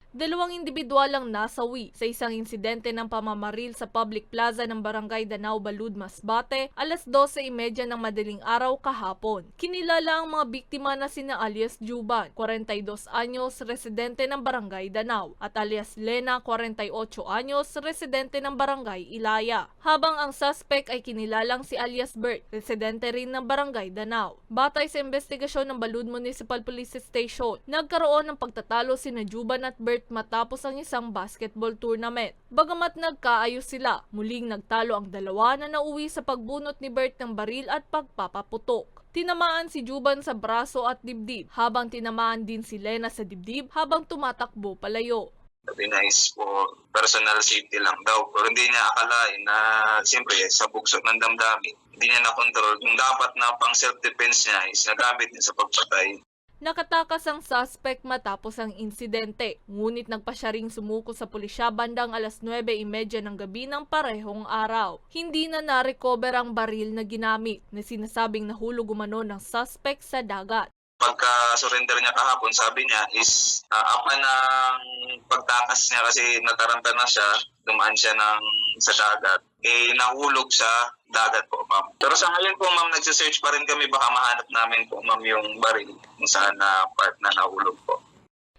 Dalawang indibidwal ang nasawi sa isang insidente ng pamamaril sa public plaza ng Barangay Danao, Balud, Masbate, alas 12:30 ng madaling araw kahapon. Kinilala ang mga biktima na sina alias Juban, 42 anyos, residente ng Barangay Danao, at alias Lena, 48 anyos, residente ng Barangay Ilaya. Habang ang suspect ay kinilalang si alias Bert, residente rin ng Barangay Danao. Batay sa investigasyon ng Balud Municipal Police Station, nagkaroon ng pagtatalo sina Juban at Bert matapos ang isang basketball tournament. Bagamat nagkaayos sila, muling nagtalo ang dalawa na nauwi sa pagbunot ni Bert ng baril at pagpapaputok. Tinamaan si Juban sa braso at dibdib, habang tinamaan din si Lena sa dibdib habang tumatakbo palayo. Sabi na is for personal safety lang daw. Pero hindi niya akalain na siyempre sa bugso ng damdamin, hindi niya na-control. Yung dapat na pang self-defense niya is nagamit niya sa pagpatay. Nakatakas ang suspect matapos ang insidente, ngunit nagpa siya ring sumuko sa pulisya bandang alas 9:30 ng gabi ng parehong araw. Hindi na na-recover ang baril na ginamit na sinasabing nahulog umano ng suspect sa dagat. Pagka-surrender niya kahapon, sabi niya is apa ng pagtakas niya kasi nataranta na siya, dumaan siya sa dagat, nahulog sa dagat po, ma'am. Pero sa ngayon po, ma'am, nagsisearch pa rin kami, baka mahanap namin po, ma'am, yung baril kung saan na part na nahulog po.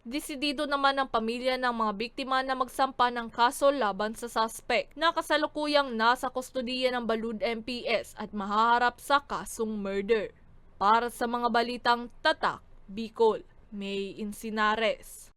Desidido naman ang pamilya ng mga biktima na magsampa ng kaso laban sa suspect na kasalukuyang nasa kustodiya ng Balud MPS at mahaharap sa kasong murder. Para sa mga balitang tatak, Bicol, May Insinares.